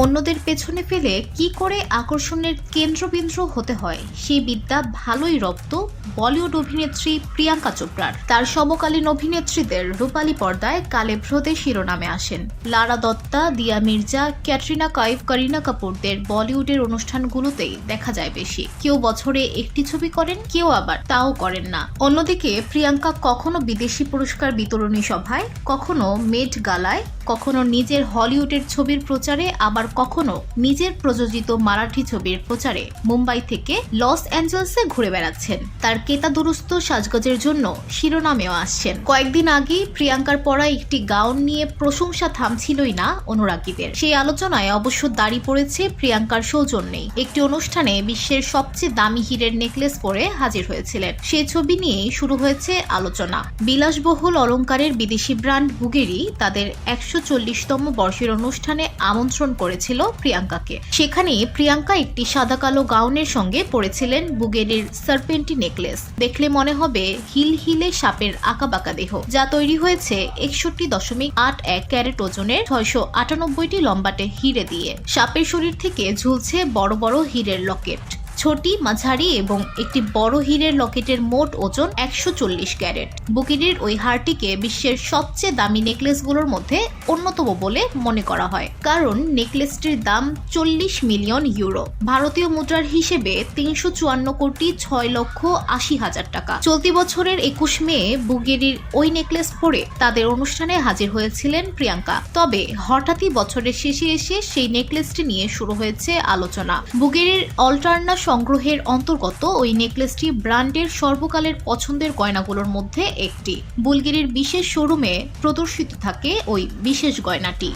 অন্যদের পেছনে ফেলে কি করে আকর্ষণের কেন্দ্রবিন্দু হতে হয় সেই বিদ্যা ভালোই রপ্ত বলিউড অভিনেত্রী প্রিয়াঙ্কা চোপড়ার। তার সমকালীন অভিনেত্রীদের রূপালী পর্দায় কালেভ্রদে শিরোনামে আসেন। লারা দত্তা, দিয়া মির্জা, ক্যাটরিনা কাইফ, করিনা কাপুরদের বলিউডের অনুষ্ঠানগুলোতেই দেখা যায় বেশি। কেউ বছরে একটি ছবি করেন, কেউ আবার তাও করেন না। অন্যদিকে প্রিয়াঙ্কা কখনো বিদেশি পুরস্কার বিতরণী সভায়, কখনো মেট গালায়, কখনো নিজের হলিউডের ছবির প্রচারে, আবার কখনো নিজের প্রযোজিত মারাঠি ছবির প্রচারে মুম্বাই থেকে লস অ্যাঞ্জেলসে ঘুরে বেড়াচ্ছেন। তার কেতাদুরস্ত সাজগোজের জন্য শিরোনামেও আসছেন। কয়েকদিন আগেই প্রিয়াঙ্কার পরা একটি গাউন নিয়ে প্রশংসা থামছিলই না অনুরাগীদের। সেই আলোচনায় অবশ্য দাড়ি পড়েছে প্রিয়াঙ্কার সৌজন্যেই। একটি অনুষ্ঠানে বিশ্বের সবচেয়ে দামি হীরের নেকলেস পরে হাজির হয়েছিলেন। সেই ছবি নিয়েই শুরু হয়েছে আলোচনা। বিলাসবহুল অলংকারের বিদেশি ব্র্যান্ড বুগেরি তাদের 140তম বর্ষের অনুষ্ঠানে আমন্ত্রণ করেছিল প্রিয়াঙ্কাকে। সেখানে প্রিয়াঙ্কা একটি সাদা কালো গাউনের সঙ্গে পরেছিলেন বুগেরির সার্পেন্টি নেকলেস। দেখলে মনে হবে হিল হিলে সাপের আঁকাবাঁকা দেহ, যা তৈরি হয়েছে 61.81 ক্যারেট ওজনের 698টি লম্বাটে হিরে দিয়ে। সাপের শরীর থেকে ঝুলছে বড় বড় হীরের লকেট। ছোটি, মাঝারি এবং একটি বড় হীরের লকেটের মোট ওজন 140 ক্যারেট। বুগেরির ওই হারটিকে বিশ্বের সবচেয়ে দামি নেকলেসগুলোর মধ্যে অন্যতম বলে মনে করা হয়, কারণ নেকলেসটির দাম 40 মিলিয়ন ইউরো, ভারতীয় মুদ্রার হিসেবে 354,6,80,000 টাকা। চলতি বছরের 21 মে বুগেরির ওই নেকলেস পরে তাদের অনুষ্ঠানে হাজির হয়েছিলেন প্রিয়াঙ্কা। তবে হঠাৎই বছরের শেষে এসে সেই নেকলেসটি নিয়ে শুরু হয়েছে আলোচনা। বুগেরির অল্টারনা সংগ্রহের অন্তর্গত ওই নেকলেসটি ব্র্যান্ডের সর্বকালের পছন্দের গয়নাগুলোর মধ্যে একটি। বুলগেরির বিশেষ শোরুমে প্রদর্শিত থাকে ওই বিশেষ গয়নাটি।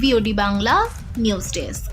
VOD Bangla news desk.